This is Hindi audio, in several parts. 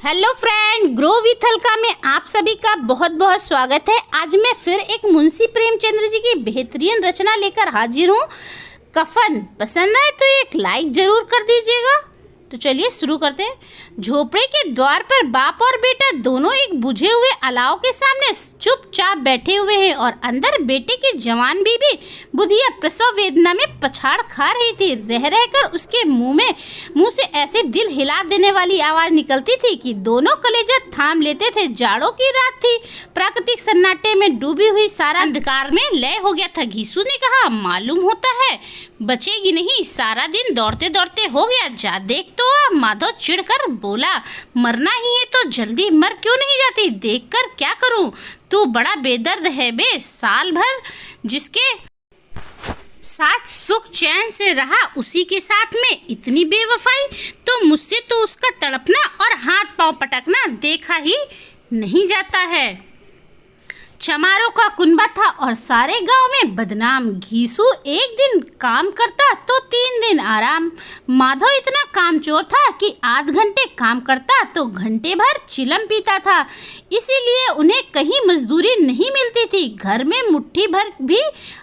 हेलो फ्रेंड, ग्रो विथ हल्का में आप सभी का बहुत बहुत स्वागत है। आज मैं फिर एक मुंशी प्रेमचंद्र जी की बेहतरीन रचना लेकर हाजिर हूँ। कफन पसंद आए तो एक लाइक जरूर कर दीजिएगा। तो चलिए शुरू करते हैं। झोपड़े के द्वार पर बाप और बेटा दोनों एक बुझे हुए अलाव के सामने चुपचाप बैठे हुए हैं और अंदर बेटे की जवान बीबी बुधिया प्रसव वेदना में पछाड़ खा रही थी। रह रहकर उसके मुंह से ऐसे दिल हिला देने वाली आवाज निकलती थी कि दोनों कलेजा थाम लेते थे। जाड़ों की रात थी। प्राकृतिक सन्नाटे में डूबी हुई सारा अंधकार में लय हो गया था। घीसू ने कहा, मालूम होता है बचेगी नहीं, सारा दिन दौड़ते दौड़ते हो गया। जा देख तो आ। माधव चिढ़कर बोला, मरना ही है तो जल्दी मर क्यों नहीं जाती? देखकर क्या करूं? तू बड़ा बेदर्द है बे। साल भर जिसके साथ सुख चैन से रहा उसी के साथ में इतनी बेवफाई। तो मुझसे तो उसका तड़पना और हाथ पांव पटकना देखा ही नहीं जाता है। चमारों का कुनबा था और सारे गांव में बदनाम। घीसू एक दिन काम करता तो 3 दिन आराम। माधव इतना कामचोर था कि आध घंटे काम करता तो घंटे भर चिलम पीता था। इसीलिए उन्हें कहीं मजदूरी नहीं मिलती थी। घर में मुट्ठी भर भी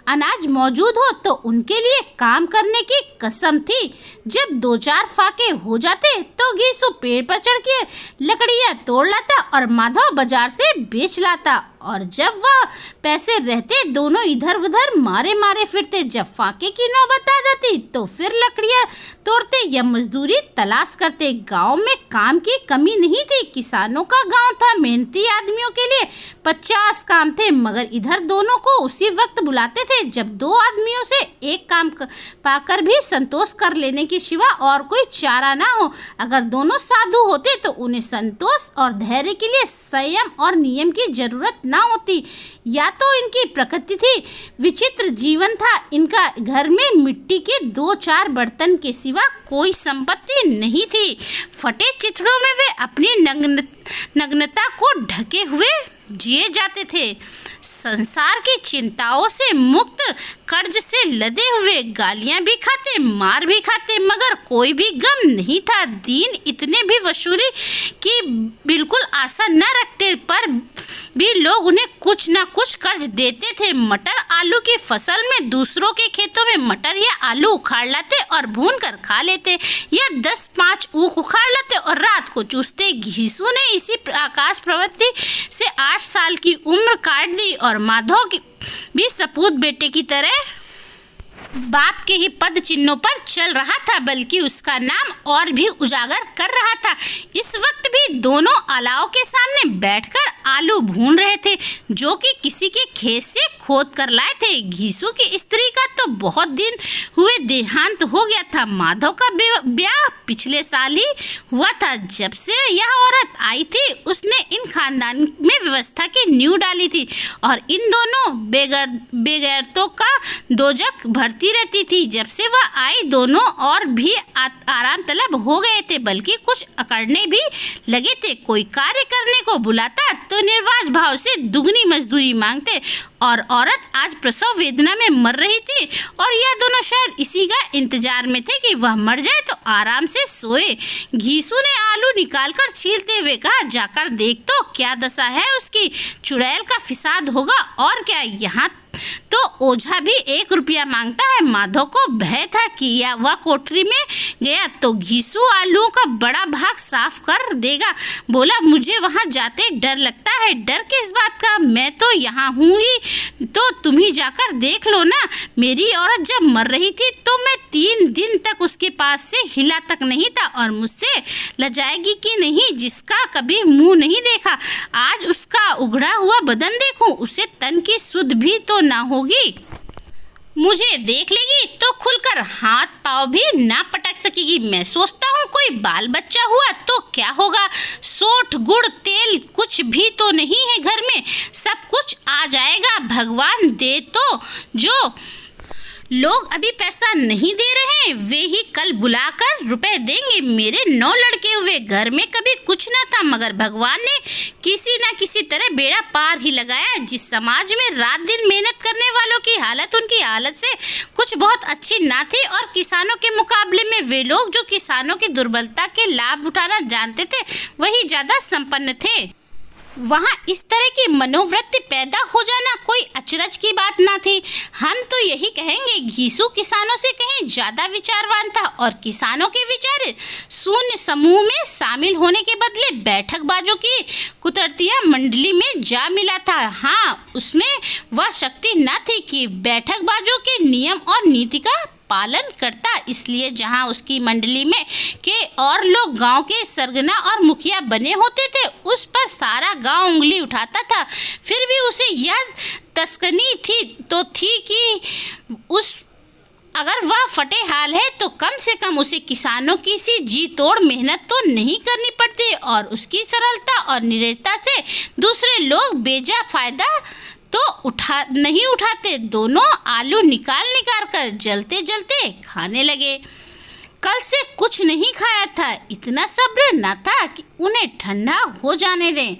अनाज मौजूद हो तो उनके लिए काम करने की कसम थी। जब 2-4 फाके हो जाते तो घीसू पेड़ पर चढ़ के लकड़ियां तोड़ लाता और माधव बाजार से बेच लाता। और जब वह पैसे रहते दोनों इधर उधर मारे मारे फिरते। जब फाके की नौबत आ जाती तो फिर लकड़ियां तोड़ते या मजदूरी तलाश करते। गांव में काम की कमी नहीं थी। किसानों का गांव था। मेहनती आदमियों के लिए 50 काम थे, मगर इधर दोनों को उसी वक्त बुलाते थे जब 2 आदमियों से एक काम पाकर भी संतोष कर लेने के सिवा और कोई चारा ना हो। अगर दोनों साधु होते तो उन्हें संतोष और धैर्य के लिए संयम और नियम की जरूरत ना होती। या तो इनकी प्रकृति थी, विचित्र जीवन था इनका। घर में मिट्टी के 2-4 बर्तन के सिवा कोई संपत्ति नहीं थी। फटे चिथड़ों में वे अपनी नग्नता को ढके हुए जिए जाते थे। संसार की चिंताओं से मुक्त, कर्ज से लदे हुए, गालियां भी खाते, मार भी खाते, मगर कोई भी गम नहीं था। दीन इतने भी वसूली की बिल्कुल आशा न रखते, पर भी लोग उन्हें कुछ न कुछ कर्ज देते थे। मटर आलू की फसल में दूसरों के खेतों में मटर या आलू उखाड़ लाते और भून कर खा लेते, या 10-5 ऊख उखाड़ लाते और रात को चूसते। घीसू ने इसी आकाश प्रवृत्ति से 8 साल की उम्र काट दी और माधव की भी सपूत बेटे की तरह बाप के ही पद चिन्हों पर चल रहा था, बल्कि उसका नाम और भी उजागर कर रहा था। इस वक्त भी दोनों अलाव के सामने बैठकर आलू भून रहे थे, जो कि किसी के खेत से खोद कर लाए थे। घीसू की स्त्री का तो बहुत दिन हुए देहांत हो गया था। माधव का ब्याह पिछले साल ही हुआ था। जब से यह औरत आई थी उसने इन खानदान में व्यवस्था की नींव डाली थी और इन दोनों बेगैरतों का दोजख भरती रहती थी। जब से वह आई दोनों और भी आराम तलब हो गए थे, बल्कि कुछ अकड़ने भी लगे थे। कोई कार्य करने को बुलाता तो निर्वाज भाव से दुगनी मजदूरी मांगते। और औरत आज प्रसव वेदना में मर रही थी और यह दोनों शायद इसी का इंतजार में थे कि वह मर जाए तो आराम से सोए। घीसू ने आलू निकालकर छीलते हुए कहा, जाकर देख तो क्या दशा है उसकी। चुड़ैल का फिसाद होगा और क्या। यहाँ तो ओझा भी 1 रुपया मांगता है। माधव को भय था कि या वह कोठरी में गया तो घीसू आलूओं का बड़ा भाग साफ कर देगा। बोला, मुझे वहां जाते डर लगता है। डर किस बात का? मैं तो यहाँ हूँ ही, तो तुम ही जाकर देख लो ना। मेरी औरत जब मर रही थी तो मैं 3 दिन तक उसके पास से हिला तक नहीं था, और मुझसे लजाएगी कि नहीं, जिसका कभी मुंह नहीं देखा। आज उसका उघड़ा हुआ बदन देखूं, उसे तन की सुध भी तो ना होगी। मुझे देख लेगी तो खुलकर हाथ पाँव भी ना पटक सकेगी। मैं सोचता हूँ कोई बाल बच्चा हुआ तो क्या होगा। सोठ गुड़ तेल कुछ भी तो नहीं है घर में, सब कुछ आ जाएगा भगवान दे तो। जो लोग अभी पैसा नहीं दे रहे वे ही कल बुलाकर रुपए देंगे। मेरे 9 लड़के हुए, घर में कभी कुछ ना था, मगर भगवान ने किसी न किसी तरह बेड़ा पार ही लगाया। जिस समाज में रात दिन मेहनत करने वालों की हालत उनकी हालत से कुछ बहुत अच्छी ना थी और किसानों के मुकाबले में वे लोग जो किसानों की दुर्बलता के लाभ उठाना जानते थे वही ज़्यादा संपन्न थे, वहाँ इस तरह की मनोवृत्ति पैदा हो जाना कोई अचरज की बात ना थी। हम तो यही कहेंगे घीसू किसानों से कहीं ज़्यादा विचारवान था और किसानों के विचार शून्य समूह में शामिल होने के बदले बैठकबाजों की कुतर्तिया मंडली में जा मिला था। हाँ, उसमें वह शक्ति न थी कि बैठकबाजों के नियम और नीति का पालन करता, इसलिए जहां उसकी मंडली में के और लोग गांव के सरगना और मुखिया बने होते थे उस पर सारा गांव उंगली उठाता था। फिर भी उसे यह तस्कनी थी कि अगर वह फटे हाल है तो कम से कम उसे किसानों की सी जी तोड़ मेहनत तो नहीं करनी पड़ती और उसकी सरलता और निडरता से दूसरे लोग बेजा फायदा तो नहीं उठाते। दोनों आलू निकाल कर जलते जलते खाने लगे। कल से कुछ नहीं खाया था, इतना सब्र न था कि उन्हें ठंडा हो जाने दें,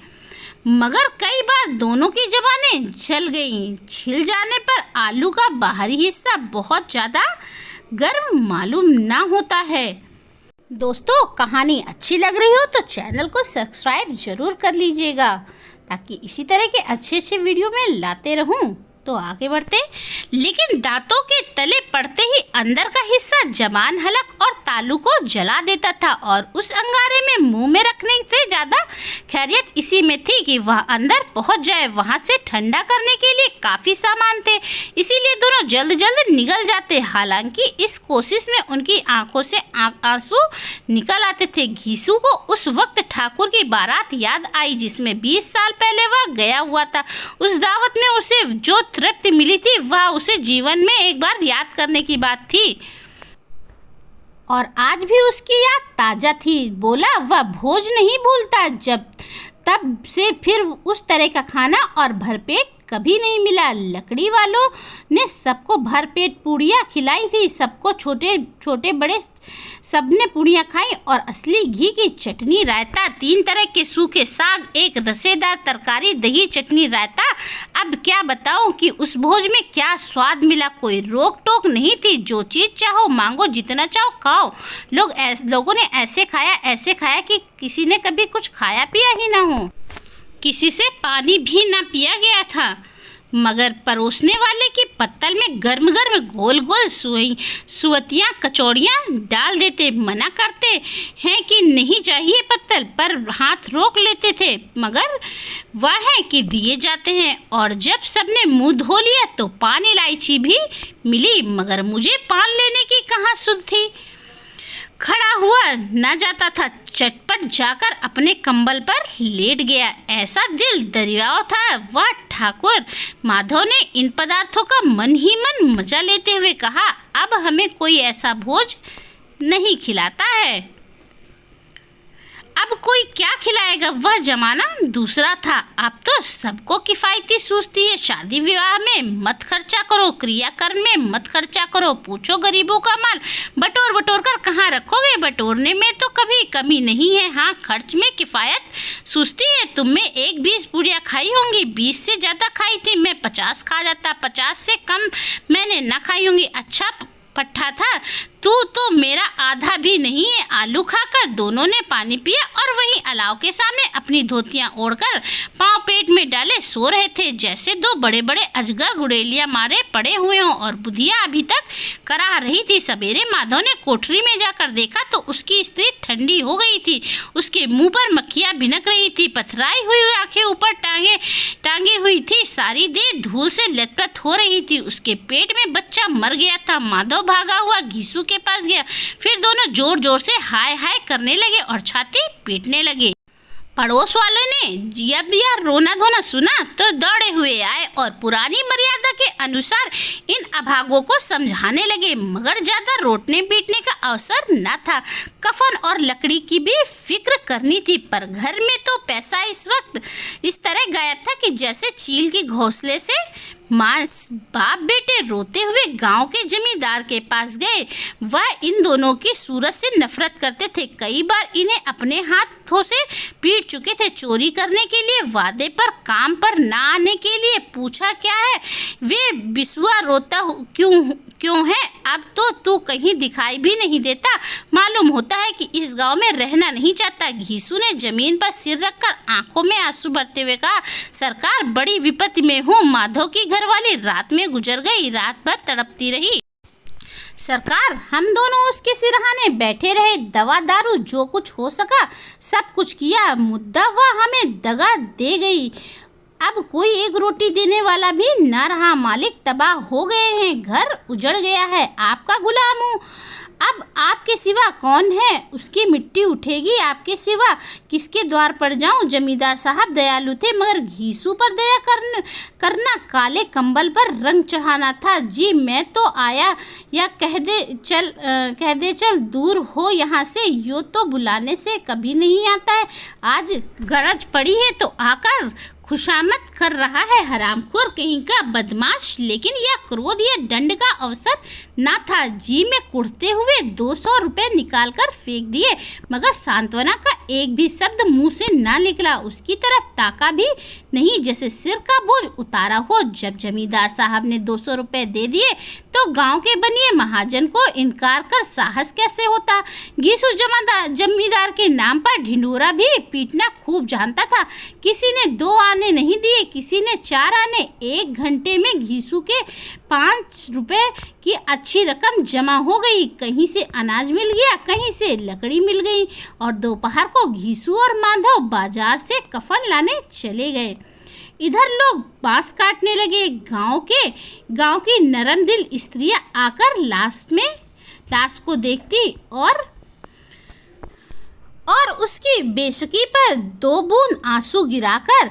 मगर कई बार दोनों की ज़बानें जल गईं। छिल जाने पर आलू का बाहरी हिस्सा बहुत ज़्यादा गर्म मालूम ना होता है। दोस्तों, कहानी अच्छी लग रही हो तो चैनल को सब्सक्राइब जरूर कर लीजिएगा ताकि इसी तरह के अच्छे वीडियो में लाते रहूं। तो आगे बढ़ते, लेकिन दांतों के तले पड़ते ही अंदर का हिस्सा जबान, हलक और तालू को जला देता था और उस अंगारे में मुंह में रखने से ज़्यादा खैरियत इसी में थी कि वह अंदर पहुंच जाए। वहां से ठंडा करने के लिए काफ़ी सामान थे, इसीलिए दोनों जल्द जल्द निकल जाते। हालांकि इस कोशिश में उनकी आंखों से आंसू निकल आते थे। घीसू को उस वक्त ठाकुर की बारात याद आई जिसमें 20 साल पहले वह गया हुआ था। उस दावत में उसे जो तृप्ति मिली थी वह उसे जीवन में एक बार याद करने की बात थी और आज भी उसकी याद ताज़ा थी। बोला, वह भोज नहीं भूलता। तब से फिर उस तरह का खाना और भरपेट कभी नहीं मिला। लकड़ी वालों ने सबको भरपेट पूड़ियाँ खिलाई थी, सबको छोटे बड़े सबने पूड़ियाँ खाई और असली घी की चटनी, रायता, 3 तरह के सूखे साग, एक रसेदार तरकारी, दही, चटनी, रायता। अब क्या बताऊं कि उस भोज में क्या स्वाद मिला। कोई रोक टोक नहीं थी, जो चीज़ चाहो मांगो, जितना चाहो खाओ। लोगों ने ऐसे खाया कि किसी ने कभी कुछ खाया पिया ही ना हो, किसी से पानी भी ना पिया गया था, मगर परोसने वाले की पत्तल में गर्म गर्म गोल गोल सुवतियाँ कचौड़ियाँ डाल देते। मना करते हैं कि नहीं चाहिए पत्तल, पर हाथ रोक लेते थे, मगर वह है कि दिए जाते हैं। और जब सबने मुंह धो लिया तो पान इलायची भी मिली, मगर मुझे पान लेने की कहाँ सुध थी। खड़ा हुआ न जाता था, चटपट जाकर अपने कंबल पर लेट गया। ऐसा दिल दरियाव था वह। ठाकुर माधव ने इन पदार्थों का मन ही मन मजा लेते हुए कहा, अब हमें कोई ऐसा भोज नहीं खिलाता है। अब कोई क्या खिलाएगा, वह जमाना दूसरा था। अब तो सबको किफ़ायती सूझती है। शादी विवाह में मत खर्चा करो, क्रियाकर्म में मत खर्चा करो। पूछो गरीबों का माल बटोर कर कहाँ रखोगे। बटोरने में तो कभी कमी नहीं है, हाँ खर्च में किफ़ायत सूझती है। तुमने 20 पूड़ियाँ खाई होंगी, 20 से ज़्यादा खाई थी। मैं 50 खा जाता, 50 से कम मैंने ना खाई होंगी। अच्छा पट्टा था, तू तो मेरा आधा भी नहीं है। आलू खाकर दोनों ने पानी पिया और वहीं अलाव के सामने अपनी धोतियां ओढ़कर पांव पेट में डाले सो रहे थे, जैसे 2 बड़े बड़े अजगर गुड़ेलियां मारे पड़े हुए हों। और बुधिया अभी तक कराह रही थी। सवेरे माधव ने कोठरी में जाकर देखा तो उसकी स्त्री ठंडी हो गई थी। उसके मुंह पर मक्खियां भिनक रही थी, पथराई हुई आंखें ऊपर टांगे हुई थी, सारी देह धूल से लथपथ हो रही थी। उसके पेट में बच्चा मर गया था। माधव भागा हुआ घीसू के पास गया, फिर दोनों जोर जोर से हाय हाय करने लगे और छाती पीटने लगे। पड़ोस वालों ने जब यह रोना धोना सुना तो दौड़े हुए आए और पुरानी मर्यादा के अनुसार इन अभागों को समझाने लगे, मगर ज़्यादा रोटने पीटने का अवसर न था। कफन और लकड़ी की भी फिक्र करनी थी, पर घर में तो पैसा इस वक्त इस तरह गायब था कि जैसे चील के घोंसले से मांस। बाप बेटे रोते हुए गांव के जमींदार के पास गए। वह इन दोनों की सूरत से नफरत करते थे। कई बार इन्हें अपने हाथों से पीट चुके थे। चोरी करने के लिए, वादे पर काम पर ना आने के लिए। पूछा क्या है वे बिसुआ, रोता क्यों है? अब तो तू कहीं दिखाई भी नहीं देता। मालूम होता है कि इस गांव में रहना नहीं चाहता। घीसू ने जमीन पर सिर रखकर आंखों में आंसू भरते हुए कहा, सरकार बड़ी विपत्ति में हूँ। माधव की घरवाली रात में गुजर गई। रात भर तड़पती रही। सरकार, हम दोनों उसके सिरहाने बैठे रहे। दवा दारू जो कुछ हो सका सब कुछ किया। मुद्दा वह हमें दगा दे गई। अब कोई एक रोटी देने वाला भी न रहा। मालिक तबाह हो गए हैं। घर उजड़ गया है। आपका गुलाम हूँ। अब आपके सिवा कौन है? उसकी मिट्टी उठेगी आपके सिवा। किसके द्वार पर जाऊं? जमींदार साहब दयालु थे, मगर घीसू पर दया करना काले कंबल पर रंग चढ़ाना था। जी मैं तो आया, या कह दे चल दूर हो यहाँ से। यूँ तो बुलाने से कभी नहीं आता है। आज गरज पड़ी है तो आकर खुशामद कर रहा है। हरामखोर कहीं का बदमाश। लेकिन यह क्रोध या दंड का अवसर ना था। जी में कुढ़ते हुए 200 रुपये निकाल कर फेंक दिए, मगर सांत्वना का एक भी शब्द मुंह से ना निकला। उसकी तरफ ताका भी नहीं, जैसे सिर का बोझ उतारा हो। जब जमींदार साहब ने 200 रुपये दे दिए तो गांव के बनिए महाजन को इनकार कर साहस कैसे होता। घीसू जमींदार के नाम पर ढिंडोरा भी पीटना खूब जानता था। किसी ने 2 आने नहीं दिए, किसी ने 4 आने। 1 घंटे में घीसू के 5 रुपये की अच्छी रकम जमा हो गई। कहीं से अनाज मिल गया, कहीं से लकड़ी मिल गई, और दोपहर को घीसू और माधव बाजार से कफन लाने चले गए। इधर लोग बांस काटने लगे। गांव की नरम दिल स्त्रियां आकर लाश को देखती और उसकी बेशकी पर 2 बूंद आंसू गिराकर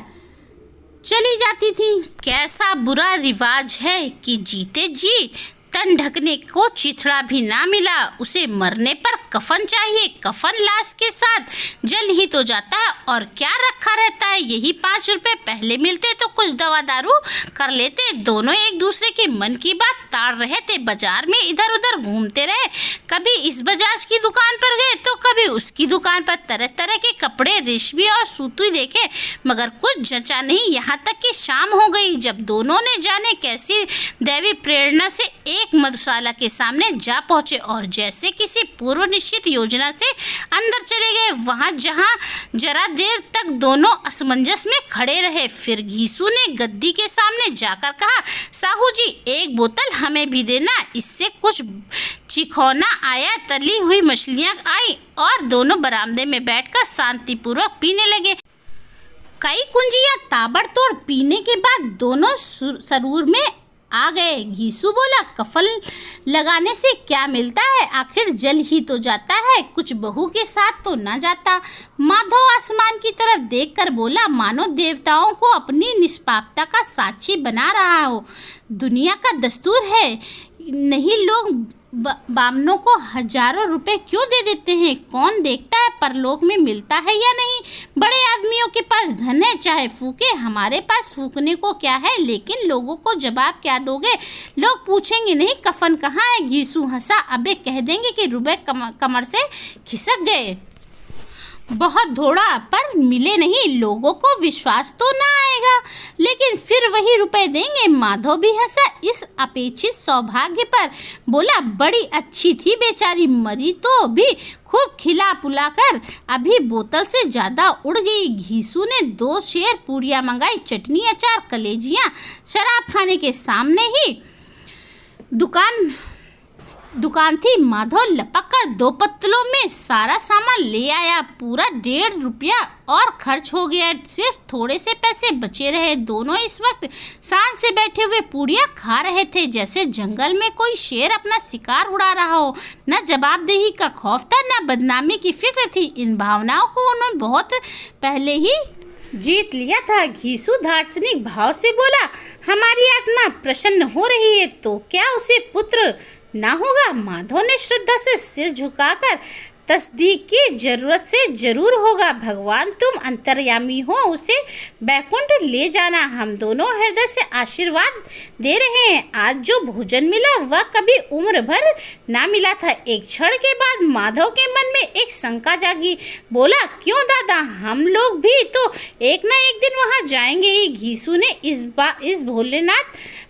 चली जाती थी। कैसा बुरा रिवाज है कि जीते जी तन ढकने को चिथड़ा भी ना मिला। उसे मरने पर कफन चाहिए। कफन लाश के साथ जल ही तो जाता है और क्या रखा रहता है। यही 5 रुपए पहले मिलते तो कुछ दवा दारू कर लेते। दोनों एक दूसरे के मन की बात ताड़ रहे थे। बाजार में इधर उधर घूमते रहे। कभी इस बजाज की दुकान पर गए तो कभी उसकी दुकान पर। तरह तरह के कपड़े, रेशमी और सूती देखे, मगर कुछ जचा नहीं। यहाँ तक कि शाम हो गई जब दोनों ने जाने कैसी दैवी प्रेरणा से एक मधुशाला के सामने जा पहुंचे और जैसे किसी पूर्व निश्चित योजना से अंदर चले गए। वहां जहां जरा देर तक दोनों असमंजस में खड़े रहे। फिर घीसू ने गद्दी के सामने जाकर कहा, साहू जी 1 बोतल हमें भी देना। इससे कुछ चिखौना आया, तली हुई मछलियां आई और दोनों बरामदे में बैठकर शांतिपूर्वक पीने लगे। कई कुंजियां ताबड़तोड़ पीने के बाद दोनों सरूर में आ गए। घीसू बोला, कफन लगाने से क्या मिलता है? आखिर जल ही तो जाता है, कुछ बहू के साथ तो ना जाता। माधव आसमान की तरफ देखकर बोला, मानो देवताओं को अपनी निष्पापता का साक्षी बना रहा हो। दुनिया का दस्तूर है नहीं, लोग बामनों को हजारों रुपए क्यों दे देते हैं? कौन देखता है परलोक में मिलता है या नहीं? बड़े आदमियों के पास धन है, चाहे फूके। हमारे पास फूकने को क्या है? लेकिन लोगों को जवाब क्या दोगे? लोग पूछेंगे नहीं कफन कहाँ है? घीसू हंसा, अबे कह देंगे कि रुपए कमर से खिसक गए, बहुत दौड़ा पर मिले नहीं। लोगों को विश्वास तो ना आएगा, लेकिन फिर वही रुपए देंगे। माधव भी हंसा इस अपेक्षित सौभाग्य पर। बोला, बड़ी अच्छी थी बेचारी, मरी तो भी खूब खिला पुला कर अभी बोतल से ज़्यादा उड़ गई। घीसू ने 2 शेर पूड़ियाँ मंगाई, चटनी, अचार, कलेजियाँ। शराब खाने के सामने ही दुकान थी। माधव लपक कर 2 पत्तलों में सारा सामान ले आया। पूरा 1.5 रुपया और खर्च हो गया। सिर्फ थोड़े से पैसे बचे रहे। दोनों इस वक्त शान से बैठे हुए पूड़ियाँ खा रहे थे, जैसे जंगल में कोई शेर अपना शिकार उड़ा रहा हो। न जवाबदेही का खौफ था, न बदनामी की फिक्र थी। इन भावनाओं को उन्होंने बहुत पहले ही जीत लिया था। घीसू दार्शनिक भाव से बोला, हमारी आत्मा प्रसन्न हो रही है तो क्या उसे पुत्र ना होगा? माधव ने श्रद्धा से सिर झुकाकर तस्दीक की जरूरत से जरूर होगा। भगवान तुम अंतर्यामी हो, उसे बैकुंठ ले जाना। हम दोनों हृदय से आशीर्वाद दे रहे हैं। आज जो भोजन मिला वह कभी उम्र भर ना मिला था। एक क्षण के बाद माधव के मन में एक शंका जागी। बोला, क्यों दादा, हम लोग भी तो एक ना एक दिन वहाँ जाएंगे ही। घीसू ने इस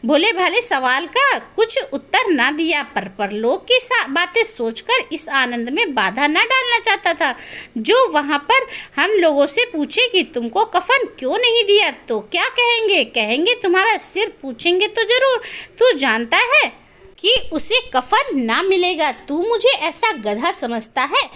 भोले भाले सवाल का कुछ उत्तर ना दिया, पर परलोक की बातें सोचकर इस आनंद में बाधा ना डालना चाहता था। जो वहाँ पर हम लोगों से पूछे कि तुमको कफन क्यों नहीं दिया तो क्या कहेंगे? कहेंगे तुम्हारा सिर पूछेंगे तो जरूर। तू जानता है कि उसे कफन ना मिलेगा। तू मुझे ऐसा गधा समझता है?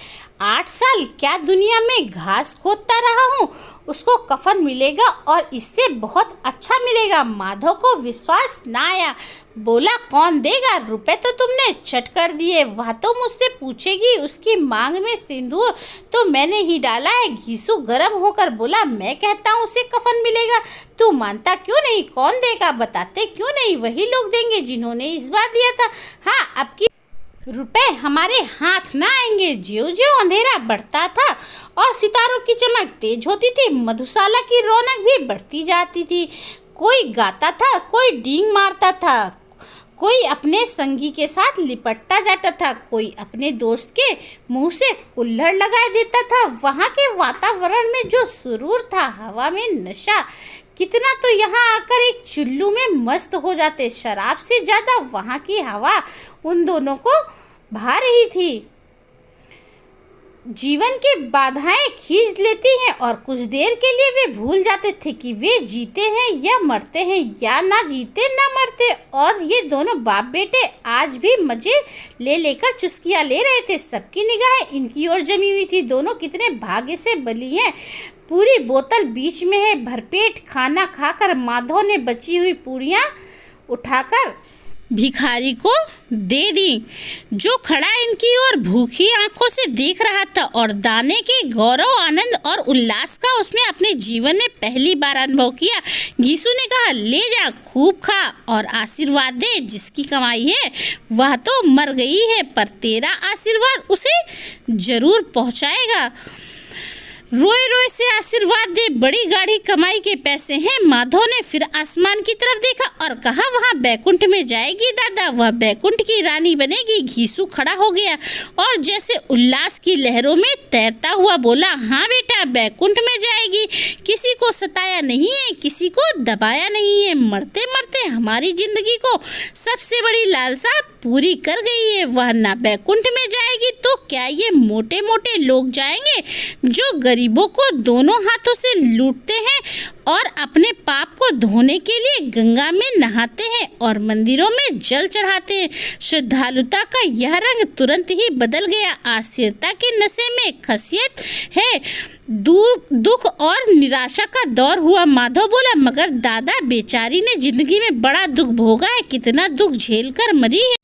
8 साल क्या दुनिया में घास खोदता रहा हूँ, उसको कफन मिलेगा और इससे बहुत अच्छा मिलेगा। माधव को विश्वास ना आया। बोला, कौन देगा? रुपए तो तुमने चट कर दिए, वह तो मुझसे पूछेगी। उसकी मांग में सिंदूर तो मैंने ही डाला है। घीसू गर्म होकर बोला, मैं कहता हूँ उसे कफन मिलेगा, तू मानता क्यों नहीं? कौन देगा? बताते क्यों नहीं? वही लोग देंगे जिन्होंने इस बार दिया था। हाँ, अब की रुपए हमारे हाथ ना आएंगे। ज्यों ज्यों अंधेरा बढ़ता था और सितारों की चमक तेज होती थी, मधुशाला की रौनक भी बढ़ती जाती थी। कोई गाता था, कोई डींग मारता था, कोई अपने संगी के साथ लिपटता जाता था, कोई अपने दोस्त के मुंह से कुल्हड़ लगा देता था। वहाँ के वातावरण में जो सुरूर था, हवा में नशा, कितना तो यहाँ आकर एक चुल्लू में मस्त हो जाते। शराब से ज़्यादा वहाँ की हवा उन दोनों को भा रही थी। जीवन की बाधाएं खींच लेती हैं और कुछ देर के लिए वे भूल जाते थे कि वे जीते हैं या मरते हैं, या ना जीते ना मरते। और ये दोनों बाप बेटे आज भी मजे ले लेकर चुस्कियाँ ले रहे थे। सबकी निगाहें इनकी ओर जमी हुई थी। दोनों कितने भाग्य से बली हैं। पूरी बोतल बीच में है। भरपेट खाना खाकर माधव ने बची हुई पूरियाँ उठाकर भिखारी को दे दी, जो खड़ा इनकी ओर भूखी आंखों से देख रहा था और दाने के गौरव, आनंद और उल्लास का उसने अपने जीवन में पहली बार अनुभव किया। घीसू ने कहा, ले जा, खूब खा और आशीर्वाद दे। जिसकी कमाई है वह तो मर गई है, पर तेरा आशीर्वाद उसे जरूर पहुंचाएगा। रोए रोए से आशीर्वाद दे, बड़ी गाढ़ी कमाई के पैसे हैं। माधव ने फिर आसमान की तरफ देखा और कहा, वहाँ बैकुंठ में जाएगी दादा, वह बैकुंठ की रानी बनेगी। घीसू खड़ा हो गया और जैसे उल्लास की लहरों में तैरता हुआ बोला, हाँ बेटा, बैकुंठ में जाएगी। किसी को सताया नहीं है, किसी को दबाया नहीं है। मरते मरते हमारी जिंदगी को सबसे बड़ी लालसा पूरी कर गई है। वह ना बैकुंठ में जाएगी तो क्या ये मोटे मोटे लोग जाएंगे जो गरीबों को दोनों हाथों से लूटते हैं और अपने पाप को धोने के लिए गंगा में नहाते हैं और मंदिरों में जल चढ़ाते हैं। श्रद्धालुता का यह रंग तुरंत ही बदल गया। आस्थिरता के नशे में खसियत है। दुख और निराशा का दौर हुआ। माधव बोला, मगर दादा, बेचारी ने जिंदगी में बड़ा दुख भोगा है, कितना दुख झेल कर मरी है।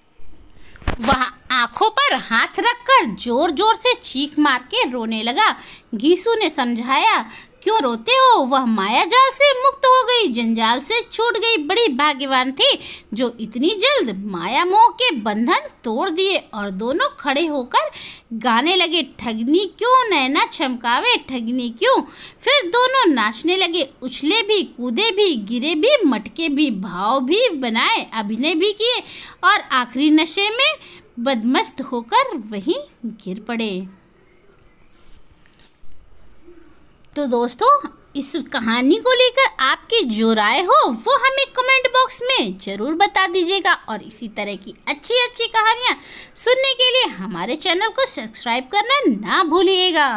वह आंखों पर हाथ रखकर जोर जोर से चीख मार के रोने लगा। घीसू ने समझाया, क्यों रोते हो? वह माया जाल से मुक्त हो गई, जंजाल से छूट गई। बड़ी भाग्यवान थी जो इतनी जल्द माया मोह के बंधन तोड़ दिए। और दोनों खड़े होकर गाने लगे, ठगनी क्यों नैना चमकावे, ठगनी क्यों। फिर दोनों नाचने लगे, उछले भी, कूदे भी, गिरे भी, मटके भी, भाव भी बनाए, अभिनय भी किए और आखिरी नशे में बदमस्त होकर वहीं गिर पड़े। तो दोस्तों, इस कहानी को लेकर आपकी जो राय हो वो हमें कमेंट बॉक्स में ज़रूर बता दीजिएगा। और इसी तरह की अच्छी अच्छी कहानियाँ सुनने के लिए हमारे चैनल को सब्सक्राइब करना ना भूलिएगा।